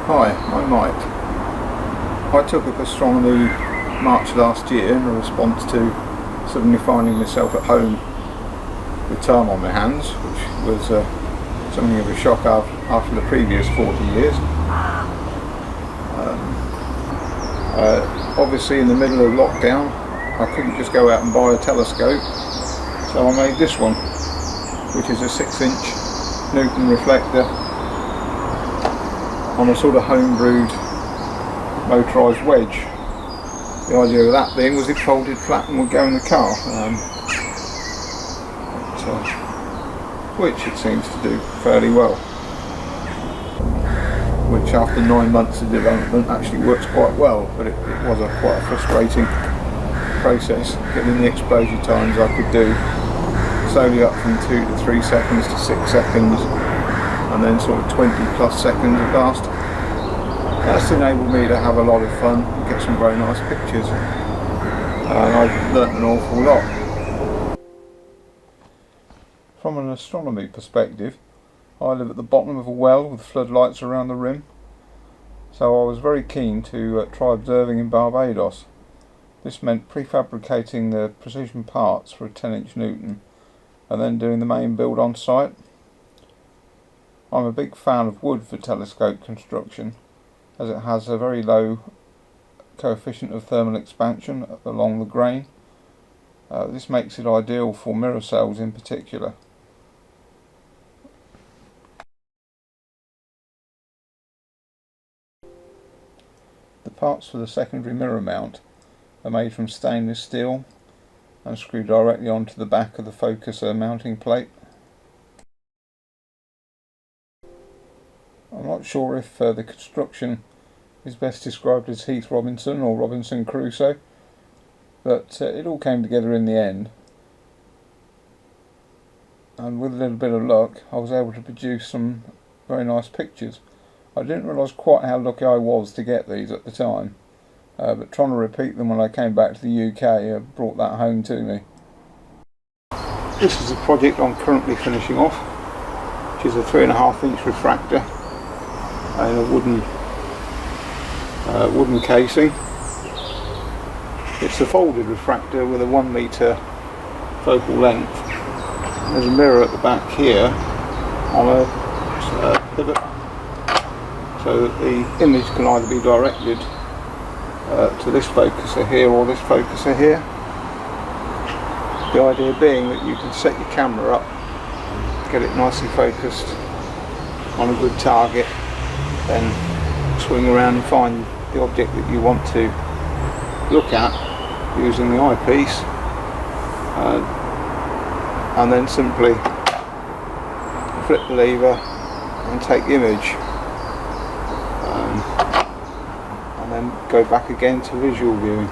Hi, I'm Mike. I took up astronomy March last year in response to suddenly finding myself at home with time on my hands, which was something of a shock after the previous 40 years. Obviously in the middle of lockdown I couldn't just go out and buy a telescope, so I made this one, which is a 6-inch Newton reflector on a sort of home-brewed motorised wedge. The idea of that being was it folded flat and would go in the car, which it seems to do fairly well. Which after 9 months of development actually works quite well, but it was quite a frustrating process getting the exposure times I could do, slowly up from 2 to 3 seconds to 6 seconds, and then sort of 20 plus seconds at last. That's enabled me to have a lot of fun and get some very nice pictures, and I've learnt an awful lot. From an astronomy perspective, I live at the bottom of a well with floodlights around the rim, so I was very keen to try observing in Barbados. This meant prefabricating the precision parts for a 10-inch Newton and then doing the main build on site. I'm a big fan of wood for telescope construction, as it has a very low coefficient of thermal expansion along the grain. This makes it ideal for mirror cells in particular. The parts for the secondary mirror mount are made from stainless steel and screw directly onto the back of the focuser mounting plate. I'm not sure if the construction is best described as Heath Robinson or Robinson Crusoe, but it all came together in the end, and with a little bit of luck I was able to produce some very nice pictures. I didn't realise quite how lucky I was to get these at the time, but trying to repeat them when I came back to the UK brought that home to me. This is the project I'm currently finishing off, which is a 3.5-inch refractor in a wooden casing. It's a folded refractor with a 1 metre focal length. There's a mirror at the back here on a pivot, so that the image can either be directed to this focuser here or this focuser here. The idea being that you can set your camera up, get it nicely focused on a good target, then swing around and find the object that you want to look at using the eyepiece, and then simply flip the lever and take the image, and then go back again to visual viewing.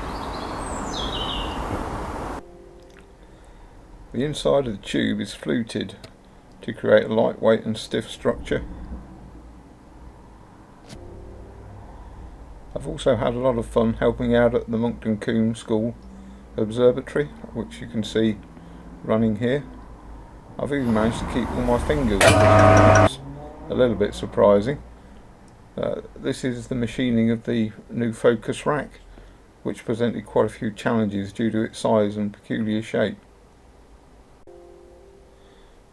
The inside of the tube is fluted to create a lightweight and stiff structure. I've also had a lot of fun helping out at the Monkton Combe School Observatory, which you can see running here. I've even managed to keep all my fingers, which is a little bit surprising. This is the machining of the new focus rack, which presented quite a few challenges due to its size and peculiar shape.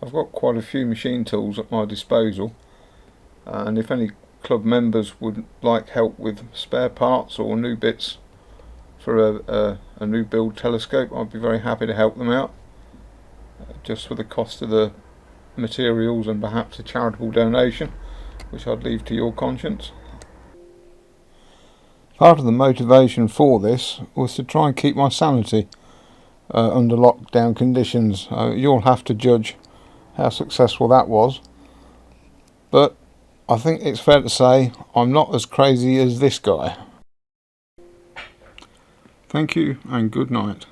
I've got quite a few machine tools at my disposal, and if any club members would like help with spare parts or new bits for a new build telescope, I'd be very happy to help them out, just for the cost of the materials and perhaps a charitable donation, which I'd leave to your conscience. Part of the motivation for this was to try and keep my sanity under lockdown conditions. You'll have to judge how successful that was, but I think it's fair to say I'm not as crazy as this guy. Thank you and good night.